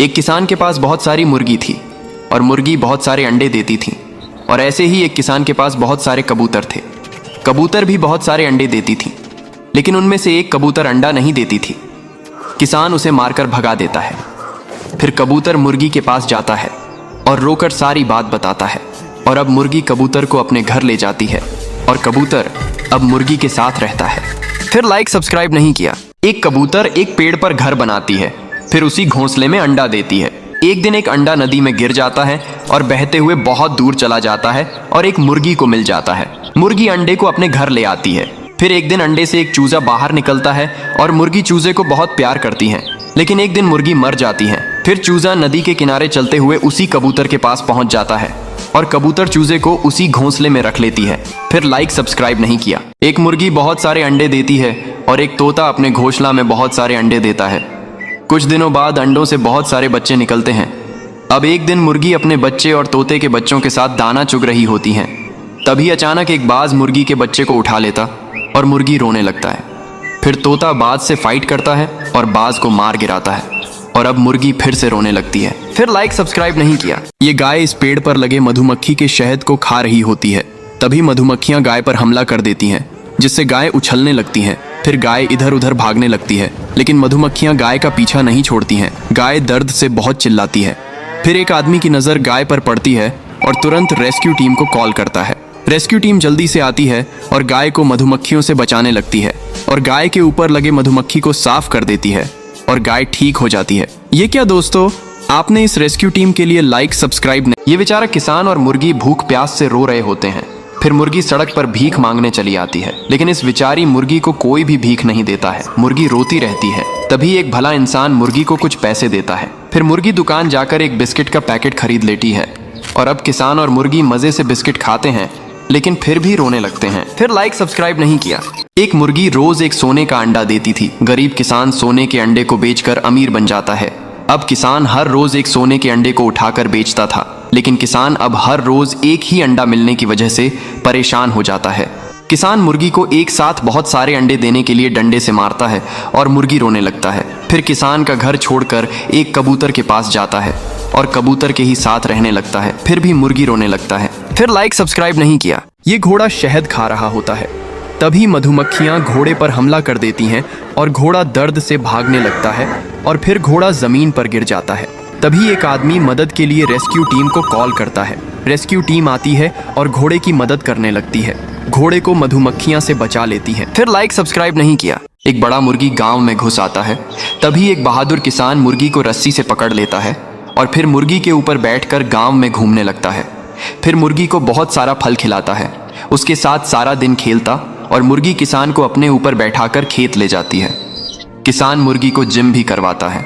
एक किसान के पास बहुत सारी मुर्गी थी और मुर्गी बहुत सारे अंडे देती थी। और ऐसे ही एक किसान के पास बहुत सारे कबूतर थे। कबूतर भी बहुत सारे अंडे देती थी, लेकिन उनमें से एक कबूतर अंडा नहीं देती थी। किसान उसे मारकर भगा देता है। फिर कबूतर मुर्गी के पास जाता है और रोकर सारी बात बताता है। और अब मुर्गी कबूतर को अपने घर ले जाती है और कबूतर अब मुर्गी के साथ रहता है। फिर लाइक सब्सक्राइब नहीं किया। एक कबूतर एक पेड़ पर घर बनाती है, फिर उसी घोंसले में अंडा देती है। एक दिन एक अंडा नदी में गिर जाता है और बहते हुए बहुत दूर चला जाता है और एक मुर्गी को मिल जाता है। मुर्गी अंडे को अपने घर ले आती है। फिर एक दिन अंडे से एक चूजा बाहर निकलता है और मुर्गी चूजे को बहुत प्यार करती है। लेकिन एक दिन मुर्गी मर जाती है। फिर चूजा नदी के किनारे चलते हुए उसी कबूतर के पास पहुंच जाता है और कबूतर चूजे को उसी घोंसले में रख लेती है। फिर लाइक सब्सक्राइब नहीं किया। एक मुर्गी बहुत सारे अंडे देती है और एक तोता अपने घोंसला में बहुत सारे अंडे देता है। कुछ दिनों बाद अंडों से बहुत सारे बच्चे निकलते हैं। अब एक दिन मुर्गी अपने बच्चे और तोते के बच्चों के साथ दाना चुग रही होती हैं। तभी अचानक एक बाज मुर्गी के बच्चे को उठा लेता और मुर्गी रोने लगता है। फिर तोता बाज से फाइट करता है और बाज को मार गिराता है और अब मुर्गी फिर से रोने लगती है। फिर लाइक सब्सक्राइब नहीं किया। ये गाय इस पेड़ पर लगे मधुमक्खी के शहद को खा रही होती है। तभी मधुमक्खियां गाय पर हमला कर देती हैं, जिससे गाय उछलने लगती है। फिर गाय इधर उधर भागने लगती है, लेकिन मधुमक्खियां गाय का पीछा नहीं छोड़ती हैं। गाय दर्द से बहुत चिल्लाती है। फिर एक आदमी की नज़र गाय पर पड़ती है और तुरंत रेस्क्यू टीम को कॉल करता है। रेस्क्यू टीम जल्दी से आती है और गाय को मधुमक्खियों से बचाने लगती है और गाय के ऊपर लगे मधुमक्खी को साफ कर देती है और गाय ठीक हो जाती है। ये क्या दोस्तों, आपने इस रेस्क्यू टीम के लिए लाइक सब्सक्राइब नहीं। ये बेचारा किसान और मुर्गी भूख प्यास से रो रहे होते हैं। फिर मुर्गी सड़क पर भीख मांगने चली आती है, लेकिन इस बेचारी मुर्गी को कोई भी भीख नहीं देता है। मुर्गी रोती रहती है। तभी एक भला इंसान मुर्गी को कुछ पैसे देता है। फिर मुर्गी दुकान जाकर एक बिस्किट का पैकेट खरीद लेती है और अब किसान और मुर्गी मजे से बिस्किट खाते हैं, लेकिन फिर भी रोने लगते हैं। फिर लाइक सब्सक्राइब नहीं किया। एक मुर्गी रोज एक सोने का अंडा देती थी। गरीब किसान सोने के अंडे को बेचकर अमीर बन जाता है। अब किसान हर रोज एक सोने के अंडे को उठाकर बेचता था, लेकिन किसान अब हर रोज एक ही अंडा मिलने की वजह से परेशान हो जाता है। किसान मुर्गी को एक साथ बहुत सारे अंडे देने के लिए डंडे से मारता है और मुर्गी रोने लगता है। फिर किसान का घर छोड़कर एक कबूतर के पास जाता है और कबूतर के ही साथ रहने लगता है। फिर भी मुर्गी रोने लगता है। फिर लाइक सब्सक्राइब नहीं किया। ये घोड़ा शहद खा रहा होता है। तभी मधुमक्खियां घोड़े पर हमला कर देती हैं और घोड़ा दर्द से भागने लगता है और फिर घोड़ा जमीन पर गिर जाता है। तभी एक आदमी मदद के लिए रेस्क्यू टीम को कॉल करता है। रेस्क्यू टीम आती है और घोड़े की मदद करने लगती है। घोड़े को मधुमक्खियां से बचा लेती है। फिर लाइक सब्सक्राइब नहीं किया। एक बड़ा मुर्गी गांव में घुस आता है। तभी एक बहादुर किसान मुर्गी को रस्सी से पकड़ लेता है और फिर मुर्गी के ऊपर बैठकर गांव में घूमने लगता है। फिर मुर्गी को बहुत सारा फल खिलाता है, उसके साथ सारा दिन खेलता और मुर्गी किसान को अपने ऊपर बैठाकर खेत ले जाती है। किसान मुर्गी को जिम भी करवाता है।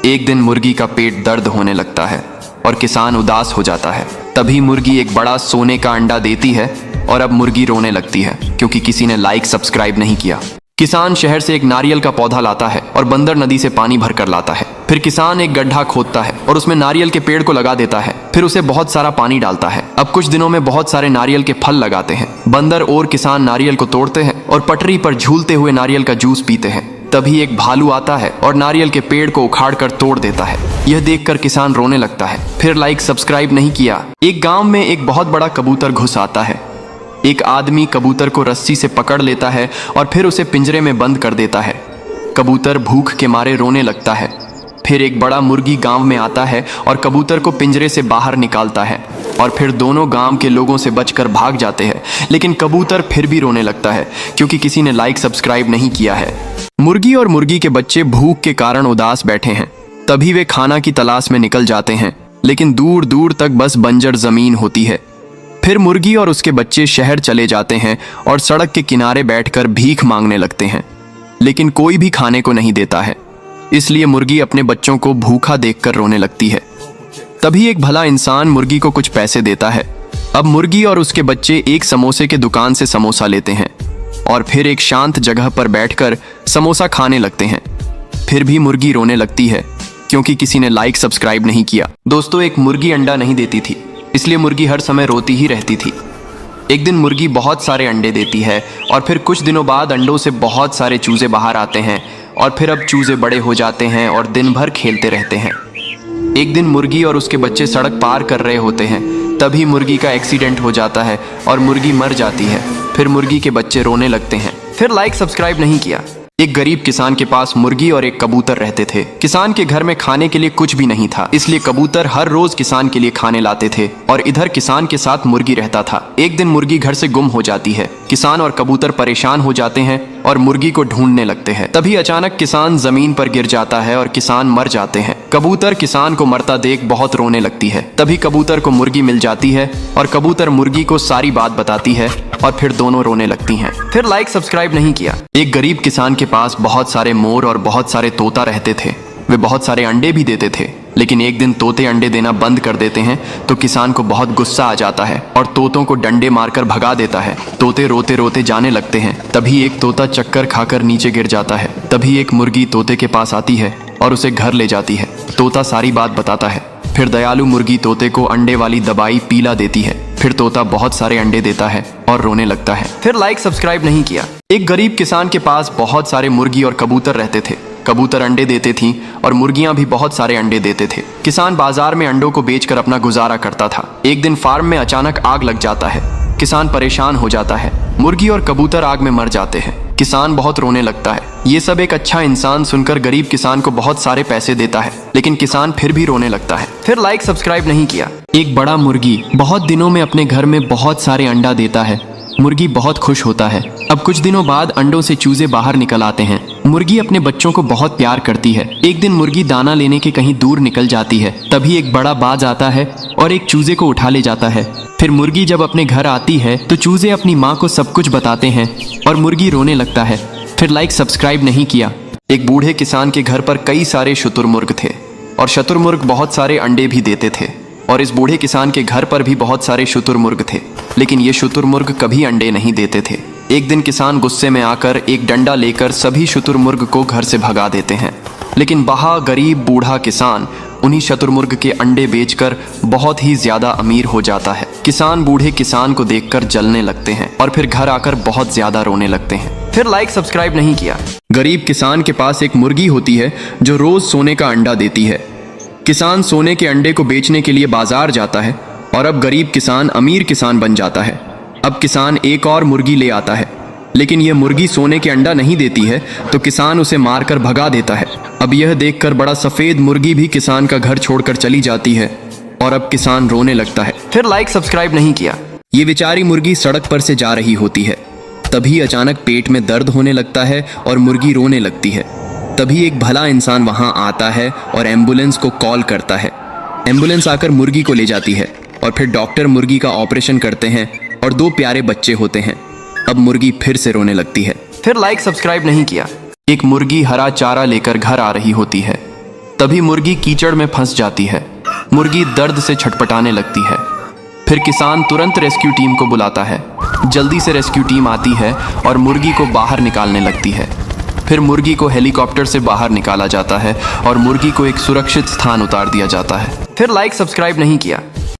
एक दिन मुर्गी का पेट दर्द होने लगता है और किसान उदास हो जाता है। तभी मुर्गी एक बड़ा सोने का अंडा देती है और अब मुर्गी रोने लगती है क्योंकि किसी ने लाइक सब्सक्राइब नहीं किया। किसान शहर से एक नारियल का पौधा लाता है और बंदर नदी से पानी भरकर लाता है। फिर किसान एक गड्ढा खोदता है और उसमें नारियल के पेड़ को लगा देता है। फिर उसे बहुत सारा पानी डालता है। अब कुछ दिनों में बहुत सारे नारियल के फल लगाते हैं। बंदर और किसान नारियल को तोड़ते हैं और पटरी पर झूलते हुए नारियल का जूस पीते हैं। तभी एक भालू आता है और नारियल के पेड़ को उखाड़कर तोड़ देता है। यह देखकर किसान रोने लगता है। फिर लाइक सब्सक्राइब नहीं किया। एक गांव में एक बहुत बड़ा कबूतर घुस आता है। एक आदमी कबूतर को रस्सी से पकड़ लेता है और फिर उसे पिंजरे में बंद कर देता है। कबूतर भूख के मारे रोने लगता है। फिर एक बड़ा मुर्गी गांव में आता है और कबूतर को पिंजरे से बाहर निकालता है और फिर दोनों गांव के लोगों से बचकर भाग जाते हैं। लेकिन कबूतर फिर भी रोने लगता है क्योंकि किसी ने लाइक सब्सक्राइब नहीं किया है। मुर्गी और मुर्गी के बच्चे भूख के कारण उदास बैठे हैं। तभी वे खाना की तलाश में निकल जाते हैं, लेकिन दूर दूर तक बस बंजर जमीन होती है। फिर मुर्गी और उसके बच्चे शहर चले जाते हैं और सड़क के किनारे बैठकर भीख मांगने लगते हैं, लेकिन कोई भी खाने को नहीं देता है। इसलिए मुर्गी अपने बच्चों को भूखा देखकर रोने लगती है। तभी एक भला इंसान मुर्गी को कुछ पैसे देता है। अब मुर्गी और उसके बच्चे एक समोसे के दुकान से समोसा लेते हैं और फिर एक शांत जगह पर बैठकर समोसा खाने लगते हैं। फिर भी मुर्गी रोने लगती है क्योंकि किसी ने लाइक सब्सक्राइब नहीं किया। दोस्तों, एक मुर्गी अंडा नहीं देती थी, इसलिए मुर्गी हर समय रोती ही रहती थी। एक दिन मुर्गी बहुत सारे अंडे देती है और फिर कुछ दिनों बाद अंडों से बहुत सारे चूजे बाहर आते हैं और फिर अब चूजे बड़े हो जाते हैं और दिन भर खेलते रहते हैं। एक दिन मुर्गी और उसके बच्चे सड़क पार कर रहे होते हैं। तभी मुर्गी का एक्सीडेंट हो जाता है और मुर्गी मर जाती है। फिर मुर्गी के बच्चे रोने लगते हैं। फिर लाइक सब्सक्राइब नहीं किया। एक गरीब किसान के पास मुर्गी और एक कबूतर रहते थे। किसान के घर में खाने के लिए कुछ भी नहीं था, इसलिए कबूतर हर रोज किसान के लिए खाने लाते थे और इधर किसान के साथ मुर्गी रहता था। एक दिन मुर्गी घर से गुम हो जाती है। किसान और कबूतर परेशान हो जाते हैं और मुर्गी को ढूंढने लगते हैं। तभी अचानक किसान जमीन पर गिर जाता है और किसान मर जाते हैं। कबूतर किसान को मरता देख बहुत रोने लगती है। तभी कबूतर को मुर्गी मिल जाती है और कबूतर मुर्गी को सारी बात बताती है और फिर दोनों रोने लगती हैं। फिर लाइक सब्सक्राइब नहीं किया। एक गरीब किसान के पास बहुत सारे मोर और बहुत सारे तोता रहते थे। वे बहुत सारे अंडे भी देते थे, लेकिन एक दिन तोते अंडे देना बंद कर देते हैं तो किसान को बहुत गुस्सा आ जाता है और तोतों को डंडे मारकर भगा देता है। तोते रोते रोते जाने लगते हैं। तभी एक तोता चक्कर खाकर नीचे गिर जाता है। तभी एक मुर्गी तोते के पास आती है और उसे घर ले जाती है। तोता सारी बात बताता है। फिर दयालु मुर्गी तोते को अंडे वाली दवाई पीला देती है। फिर तोता बहुत सारे अंडे देता है और रोने लगता है। फिर लाइक सब्सक्राइब नहीं किया। एक गरीब किसान के पास बहुत सारे मुर्गी और कबूतर रहते थे। कबूतर अंडे देते थी और मुर्गियां भी बहुत सारे अंडे देते थे। किसान बाजार में अंडों को बेचकर अपना गुजारा करता था। एक दिन फार्म में अचानक आग लग जाता है। किसान परेशान हो जाता है। मुर्गी और कबूतर आग में मर जाते हैं। किसान बहुत रोने लगता है। ये सब एक अच्छा इंसान सुनकर गरीब किसान को बहुत सारे पैसे देता है, लेकिन किसान फिर भी रोने लगता है। फिर लाइक सब्सक्राइब नहीं किया। एक बड़ा मुर्गी बहुत दिनों में अपने घर में बहुत सारे अंडा देता है। मुर्गी बहुत खुश होता है। अब कुछ दिनों बाद अंडों से चूजे बाहर निकल आते हैं। मुर्गी अपने बच्चों को बहुत प्यार करती है। एक दिन मुर्गी दाना लेने के कहीं दूर निकल जाती है। तभी एक बड़ा बाज आता है और एक चूजे को उठा ले जाता है। फिर मुर्गी जब अपने घर आती है तो चूजे अपनी माँ को सब कुछ बताते हैं और मुर्गी रोने लगता है। फिर लाइक सब्सक्राइब नहीं किया। एक बूढ़े किसान के घर पर कई सारे शुतुरमुर्ग थे और शुतुरमुर्ग बहुत सारे अंडे भी देते थे और इस बूढ़े किसान के घर पर भी बहुत सारे शुतुरमुर्ग थे, लेकिन ये शुतुरमुर्ग कभी अंडे नहीं देते थे। एक दिन किसान गुस्से में आकर एक डंडा लेकर सभी शुतुरमुर्ग को घर से भगा देते हैं, लेकिन वहाँ गरीब बूढ़ा किसान उन्हीं शुतुरमुर्ग के अंडे बेचकर बहुत ही ज्यादा अमीर हो जाता है। किसान बूढ़े किसान को देखकर जलने लगते हैं और फिर घर आकर बहुत ज्यादा रोने लगते हैं। फिर लाइक सब्सक्राइब नहीं किया। गरीब किसान के पास एक मुर्गी होती है जो रोज सोने का अंडा देती है। किसान सोने के अंडे को बेचने के लिए बाजार जाता है और अब गरीब किसान अमीर किसान बन जाता है। अब किसान एक और मुर्गी ले आता है, लेकिन यह मुर्गी सोने के अंडा नहीं देती है तो किसान उसे मारकर भगा देता है। अब यह देखकर बड़ा सफेद मुर्गी भी किसान का घर छोड़कर चली जाती है और अब किसान रोने लगता है। फिर लाइक सब्सक्राइब नहीं किया। ये बेचारी मुर्गी सड़क पर से जा रही होती है। तभी अचानक पेट में दर्द होने लगता है और मुर्गी रोने लगती है। तभी एक भला इंसान वहां आता है और एम्बुलेंस को कॉल करता है। एम्बुलेंस आकर मुर्गी को ले जाती है और फिर डॉक्टर मुर्गी का ऑपरेशन करते हैं और 2 प्यारे बच्चे होते हैं। अब मुर्गी फिर से रोने लगती है। फिर लाइक सब्सक्राइब नहीं किया। एक मुर्गी हरा चारा लेकर घर आ रही होती है। तभी मुर्गी कीचड़ में फंस जाती है। मुर्गी दर्द से छटपटाने लगती है। फिर किसान तुरंत रेस्क्यू टीम को बुलाता है। जल्दी से रेस्क्यू टीम आती है और मुर्गी को बाहर निकालने लगती है। फिर मुर्गी को हेलीकॉप्टर से बाहर निकाला जाता है और मुर्गी को एक सुरक्षित स्थान उतार दिया जाता है। फिर लाइक सब्सक्राइब नहीं किया।